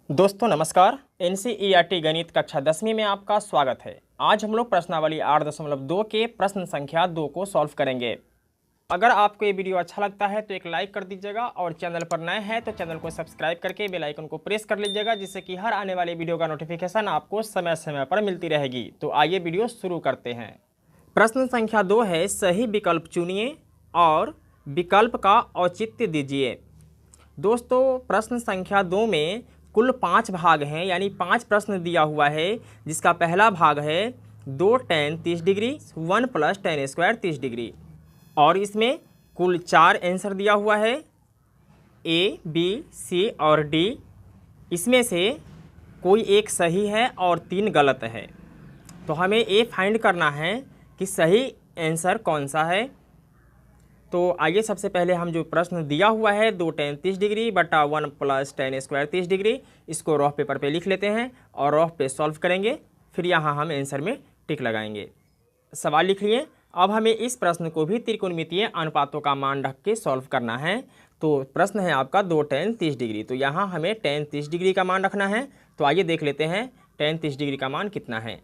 दोस्तों नमस्कार। एनसीईआरटी गणित कक्षा 10वीं में आपका स्वागत है। आज हम लोग प्रश्नावली 8.2 के प्रश्न संख्या 2 को सॉल्व करेंगे। अगर आपको ये वीडियो अच्छा लगता है तो एक लाइक कर दीजिएगा और चैनल पर नए हैं तो चैनल को सब्सक्राइब करके बेल आइकन को प्रेस कर लीजिएगा, जिससे कि हर आने वाले वीडियो का नोटिफिकेशन आपको समय समय पर मिलती रहेगी। तो आइए वीडियो शुरू करते हैं। प्रश्न संख्या 2 है, सही विकल्प चुनिए और विकल्प का औचित्य दीजिए। दोस्तों प्रश्न संख्या 2 में कुल 5 भाग हैं, यानी 5 प्रश्न दिया हुआ है, जिसका पहला भाग है 2 tan 30 degree 1 + tan square 30 degree, और इसमें कुल 4 आंसर दिया हुआ है A, B, C और D। इसमें से कोई एक सही है और 3 गलत है। तो हमें ये फाइंड करना है कि सही आंसर कौन सा है। तो आइए सबसे पहले हम जो प्रश्न दिया हुआ है 2 tan 30 डिग्री बटा 1 + tan स्क्वायर 30 डिग्री, इसको रफ पेपर पे लिख लेते हैं और रफ पे सॉल्व करेंगे। फिर यहाँ हम आंसर में टिक लगाएंगे। सवाल लिख लिए। अब हमें इस प्रश्न को भी त्रिकोणमितीय अनुपातों का मान रख के सॉल्व करना है। तो प्रश्न है आपका 2 tan 30 डिग्री, तो यहाँ हमें tan 30 डिग्री का मान रखना है। तो आइए देख लेते हैं tan 30 डिग्री का मान कितना है।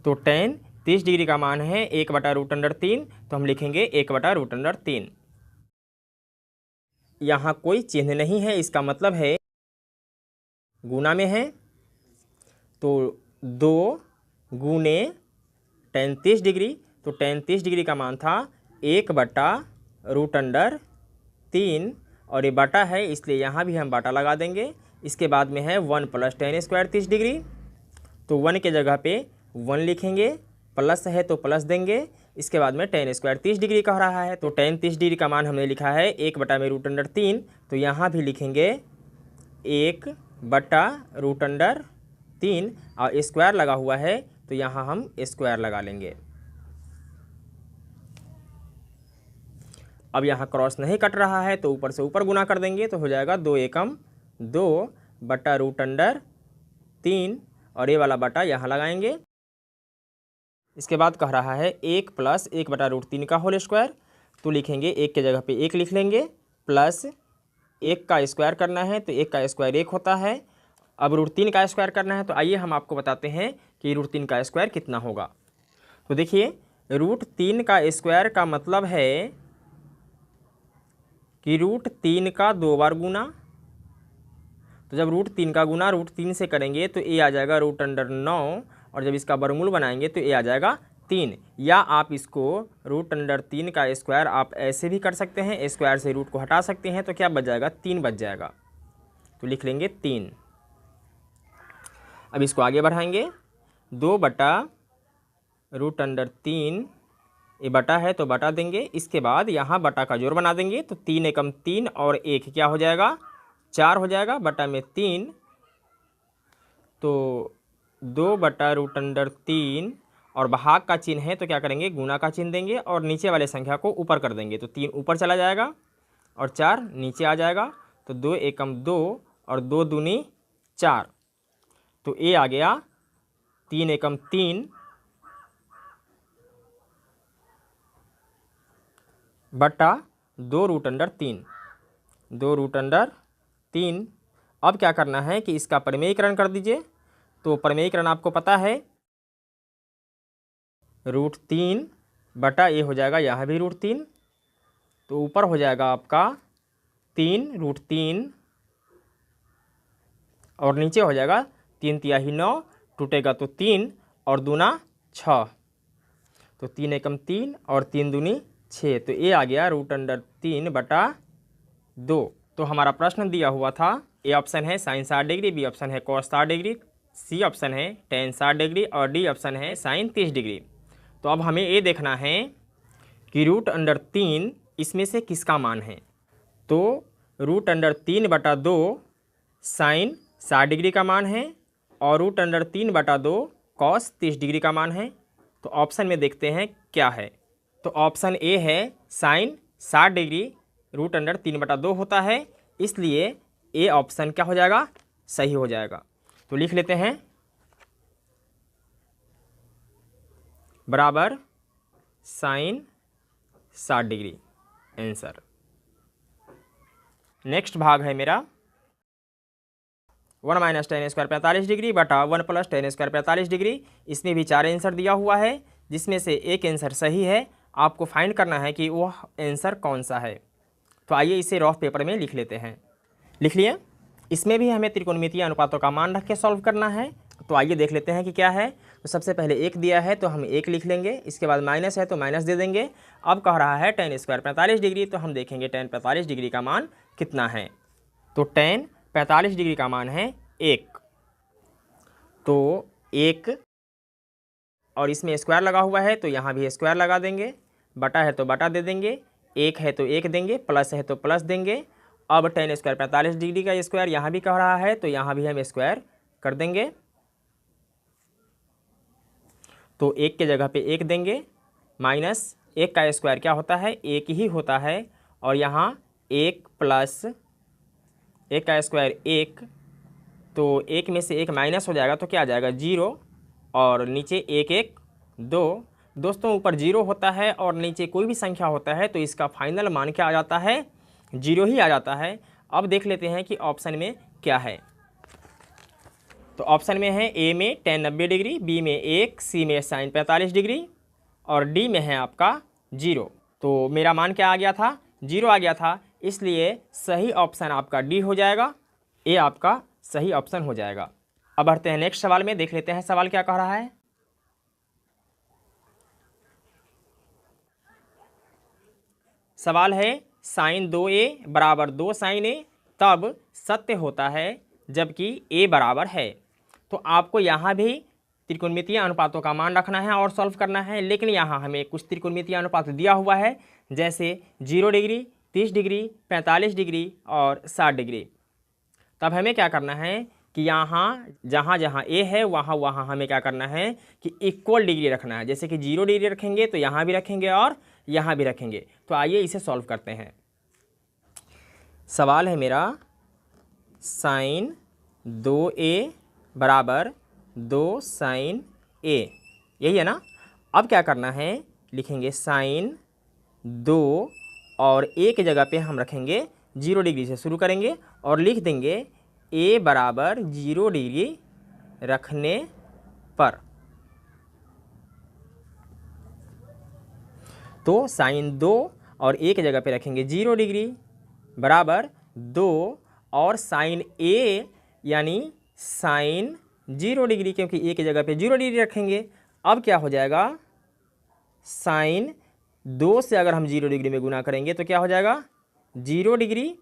तो tan 30 डिग्री का मान है 1/√3, तो हम लिखेंगे 1/√3। यहाँ कोई चिन्ह नहीं है, इसका मतलब है गुना में है। तो 2 गुने tan 30 डिग्री, तो tan 30 डिग्री का मान था 1/√3, और ये बटा है इसलिए यहाँ भी हम बटा लगा देंगे। इसके बाद में है 1 + tan स्क्वायर 30 डिग्री, तो 1 के जगह पे 1 लिखेंगे, प्लस है तो प्लस देंगे। इसके बाद में tan स्क्वायर 30 डिग्री कह रहा है, तो tan 30 डिग्री का मान हमने लिखा है 1/√3, तो यहाँ भी लिखेंगे 1/√3, और स्क्वायर लगा हुआ है तो यहाँ हम स्क्वायर लगा लेंगे। अब यहाँ क्रॉस नहीं कट रहा है तो ऊपर से ऊपर गुना कर देंगे, तो हो जाएगा 2 एकम 2/√3, और ये वाला बटा यहाँ लगाएंगे। इसके बाद कह रहा है 1 + 1/√3 का होल स्क्वायर, तो लिखेंगे 1 के जगह पे 1 लिख लेंगे, प्लस 1 का स्क्वायर करना है तो 1 का स्क्वायर 1 होता है। अब √3 का स्क्वायर करना है, तो आइए हम आपको बताते हैं कि √3 का स्क्वायर कितना होगा। तो देखिए √3 का स्क्वायर का मतलब है कि √3 का 2 बार गुना। तो जब √3 का गुना √3 से करेंगे तो ये आ जाएगा √9, और जब इसका वर्गमूल बनाएंगे तो ये आ जाएगा 3। या आप इसको √3 का स्क्वायर आप ऐसे भी कर सकते हैं, स्क्वायर से रूट को हटा सकते हैं, तो क्या बच जाएगा 3 बच जाएगा, तो लिख लेंगे 3। अब इसको आगे बढ़ाएंगे, 2/√3, ये बटा है तो बटा देंगे। इसके बाद यहाँ बटा का जोड़ बना देंगे, तो 3 एकम 3 और 1 क्या हो जाएगा 4 हो जाएगा, बटा में 3, तो 2/√3, और भाग का चिन्ह है तो क्या करेंगे गुना का चिन्ह देंगे और नीचे वाले संख्या को ऊपर कर देंगे, तो 3 ऊपर चला जाएगा और 4 नीचे आ जाएगा। तो 2 एकम 2 और 2 दूनी 4, तो ये आ गया 3 एकम 3 बटा 2√3, 2√3। अब क्या करना है कि इसका परिमेयीकरण कर दीजिए। तो परिमेयीकरण आपको पता है, √3 बटा ये हो जाएगा यहाँ भी √3, तो ऊपर हो जाएगा आपका 3√3, और नीचे हो जाएगा 3 तिहाई 9, टूटेगा तो 3 और दूना 6, तो 3 एकम 3 और 3 दूनी 6, तो ये आ गया √3/2। तो हमारा प्रश्न दिया हुआ था, ए ऑप्शन है sin 60 डिग्री, बी ऑप्शन है cos 60 डिग्री, सी ऑप्शन है tan 60 डिग्री और डी ऑप्शन है sin 30 डिग्री। तो अब हमें ये देखना है कि √3 इसमें से किसका मान है। तो √3/2 sin 60 डिग्री का मान है और √3/2 cos 30 डिग्री का मान है। तो ऑप्शन में देखते हैं क्या है। तो ऑप्शन ए है sin 60 डिग्री √3/2 होता है, इसलिए ए ऑप्शन क्या हो जाएगा सही हो जाएगा। तो लिख लेते हैं बराबर sin 60 डिग्री आंसर। नेक्स्ट भाग है मेरा 1 माइनस टेन स्क्वायर 45 डिग्री बटा 1 प्लस टेन स्क्वायर 45 डिग्री। इसमें भी 4 आंसर दिया हुआ है जिसमें से एक आंसर सही है। आपको फाइंड करना है कि वह आंसर कौन सा है। तो आइए इसे रफ पेपर में लिख लेते हैं। लिख लिए। इसमें भी हमें त्रिकोणमितीय अनुपातों का मान रख के सॉल्व करना है। तो आइए देख लेते हैं कि क्या है। तो सबसे पहले एक दिया है तो हम एक लिख लेंगे, इसके बाद माइनस है तो माइनस दे देंगे। अब कह रहा है टेन स्क्वायर 45 डिग्री, तो हम देखेंगे टेन 45 डिग्री का मान कितना है। तो टेन 45 डिग्री का मान है 1। तो 1 और इसमें स्क्वायर लगा हुआ है तो यहाँ भी स्क्वायर लगा देंगे, बटा है तो बटा दे देंगे, 1 है तो 1 देंगे, प्लस है तो प्लस देंगे। अब टेन स्क्वायर 45 डिग्री का स्क्वायर यहाँ भी कह रहा है तो यहाँ भी हम स्क्वायर कर देंगे। तो 1 के जगह पे 1 देंगे, माइनस 1 का स्क्वायर क्या होता है 1 ही होता है, और यहाँ 1 प्लस 1 का स्क्वायर 1, तो 1 में से 1 माइनस हो जाएगा तो क्या आ जाएगा 0, और नीचे 1 1 2। दोस्तों ऊपर 0 होता है और नीचे कोई भी संख्या होता है तो इसका फाइनल मान क्या आ जाता है 0 ही आ जाता है। अब देख लेते हैं कि ऑप्शन में क्या है। तो ऑप्शन में है ए में tan 90 डिग्री, बी में 1, सी में sin 45 डिग्री और डी में है आपका 0। तो मेरा मान क्या आ गया था 0 आ गया था, इसलिए सही ऑप्शन आपका डी हो जाएगा, ए आपका सही ऑप्शन हो जाएगा। अब बढ़ते हैं नेक्स्ट सवाल में, देख लेते हैं सवाल क्या कह रहा है। सवाल है sin 2a बराबर 2 sin a तब सत्य होता है जबकि a बराबर है। तो आपको यहाँ भी त्रिकोणमितीय अनुपातों का मान रखना है और सॉल्व करना है, लेकिन यहाँ हमें कुछ त्रिकोणमितीय अनुपात दिया हुआ है जैसे 0 डिग्री, 30 डिग्री, 45 डिग्री और 60 डिग्री। तब हमें क्या करना है कि यहाँ जहाँ जहाँ ए है वहाँ वहाँ हमें क्या करना है कि इक्वल डिग्री रखना है। जैसे कि 0 डिग्री रखेंगे तो यहाँ भी रखेंगे और यहाँ भी रखेंगे। तो आइए इसे सॉल्व करते हैं। सवाल है मेरा sin 2a बराबर 2 sin a, यही है ना। अब क्या करना है, लिखेंगे sin 2 और a की जगह पे हम रखेंगे 0 डिग्री से शुरू करेंगे और लिख देंगे a बराबर 0 डिग्री रखने पर। तो sin 2 और a की जगह पे रखेंगे 0 डिग्री बराबर 2 और sin a यानी sin 0 डिग्री, क्योंकि a की जगह पे 0 डिग्री रखेंगे। अब क्या हो जाएगा sin 2 से अगर हम 0 डिग्री में गुना करेंगे तो क्या हो जाएगा 0 डिग्री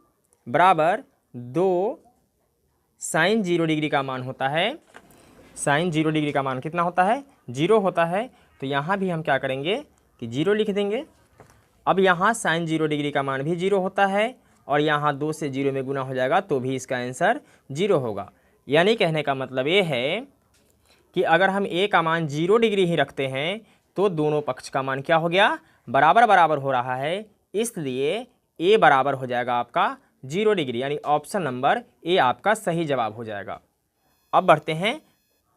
बराबर 2 sin 0 डिग्री का मान होता है, sin 0 डिग्री का मान कितना होता है 0 होता है। तो यहाँ भी हम क्या करेंगे कि 0 लिख देंगे। अब यहाँ sin 0 डिग्री का मान भी 0 होता है और यहाँ 2 से 0 में गुना हो जाएगा तो भी इसका आंसर 0 होगा। यानी कहने का मतलब ये है कि अगर हम a का मान 0 डिग्री ही रखते हैं तो दोनों पक्ष का मान क्या हो गया बराबर बराबर हो रहा है, इसलिए a बराबर हो जाएगा आपका 0 डिग्री, यानी ऑप्शन नंबर ए आपका सही जवाब हो जाएगा। अब बढ़ते हैं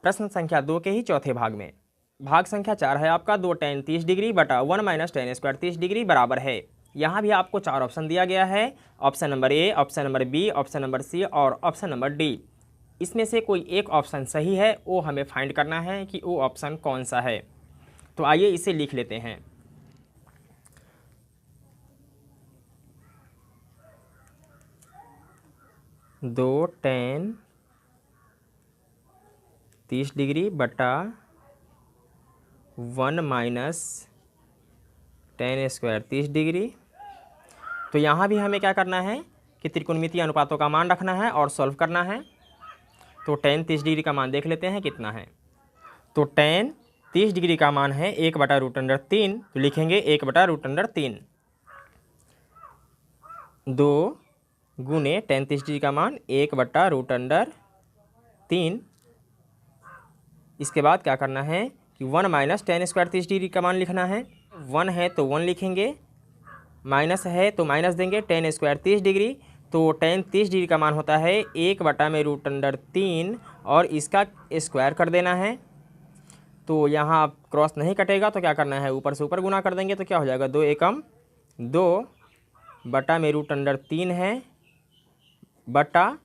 प्रश्न संख्या 2 के ही चौथे भाग में। भाग संख्या 4 है आपका 2 tan 30 डिग्री बटा 1 माइनस टेन स्क्वायर 30 डिग्री बराबर है। यहाँ भी आपको 4 ऑप्शन दिया गया है, option number A, option number B, option number C और ऑप्शन नंबर डी। इसमें से कोई एक ऑप्शन सही है, वो हमें फाइंड करना है कि वो ऑप्शन कौन सा है। तो आइए इसे लिख लेते हैं। दो tan 30 डिग्री बटा 1 माइनस टेन स्क्वायर 30 डिग्री। तो यहाँ भी हमें क्या करना है कि त्रिकोणमितीय अनुपातों का मान रखना है और सॉल्व करना है। तो tan 30 डिग्री का मान देख लेते हैं कितना है। तो tan 30 डिग्री का मान है 1/√3, तो लिखेंगे 1/√3। 2 गुने tan 30 डिग्री का मान 1/√3। इसके बाद क्या करना है कि 1 माइनस टेन स्क्वायर 30 डिग्री का मान लिखना है। 1 है तो 1 लिखेंगे, माइनस है तो माइनस देंगे, टेन स्क्वायर 30 डिग्री, तो tan 30 डिग्री का मान होता है 1/√3 और इसका स्क्वायर कर देना है। तो यहाँ क्रॉस नहीं कटेगा तो क्या करना है ऊपर से ऊपर गुना कर देंगे तो क्या हो जाएगा 2 एकम 2 बटा में √3 है बटा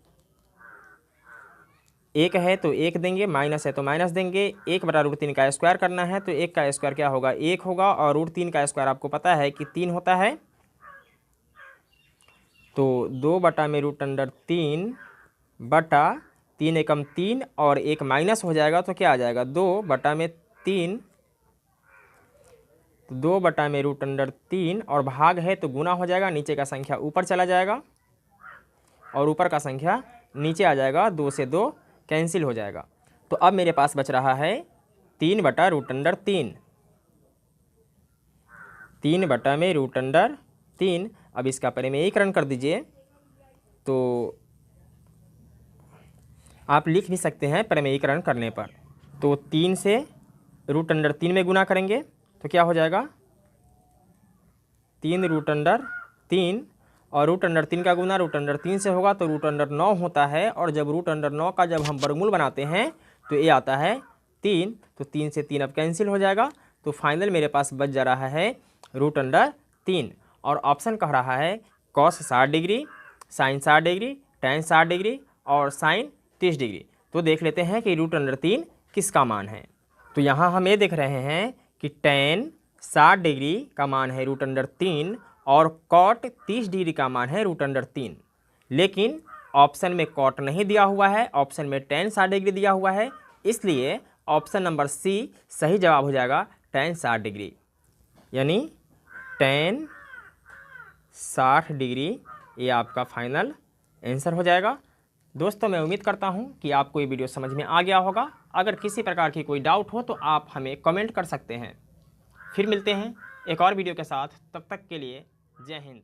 एक है तो एक देंगे, माइनस है तो माइनस देंगे। 1/√3 का स्क्वायर करना है तो 1 का स्क्वायर क्या होगा, 1 होगा, और √3 का स्क्वायर आपको पता है कि 3 होता है। तो 2/√3 बटा 3 एकम 3 और 1 माइनस हो जाएगा तो क्या आ जाएगा, 2/3। 2/√3 और भाग है तो गुना हो जाएगा, नीचे का संख्या ऊपर चला जाएगा और ऊपर का संख्या नीचे आ जाएगा, 2 से 2 कैंसिल हो जाएगा। तो अब मेरे पास बच रहा है 3/√3। 3/√3। अब इसका परिमेयीकरण कर दीजिए, तो आप लिख भी सकते हैं परिमेयीकरण करने पर। तो 3 से √3 में गुना करेंगे तो क्या हो जाएगा, 3√3 और √3 का गुना √3 से होगा तो √9 होता है। और जब √9 का जब हम वर्गमूल बनाते हैं तो ये आता है 3। तो 3 से 3 अब कैंसिल हो जाएगा। तो फाइनल मेरे पास बच जा रहा है √3। और ऑप्शन कह रहा है cos 60 degree, sin 60 degree, tan 60 degree और sin 30 डिग्री। तो देख लेते हैं कि √3 किसका मान है। तो यहाँ हम ये देख रहे हैं कि tan 60 डिग्री का मान है √3 और cot 30 डिग्री का मान है √3। लेकिन ऑप्शन में cot नहीं दिया हुआ है, ऑप्शन में tan 60 डिग्री दिया हुआ है, इसलिए ऑप्शन नंबर सी सही जवाब हो जाएगा tan 60 डिग्री, यानी tan 60 डिग्री ये आपका फाइनल आंसर हो जाएगा। दोस्तों मैं उम्मीद करता हूँ कि आपको ये वीडियो समझ में आ गया होगा। अगर किसी प्रकार की कोई डाउट हो तो आप हमें कमेंट कर सकते हैं। फिर मिलते हैं एक और वीडियो के साथ, तब तक के लिए जय हिंद।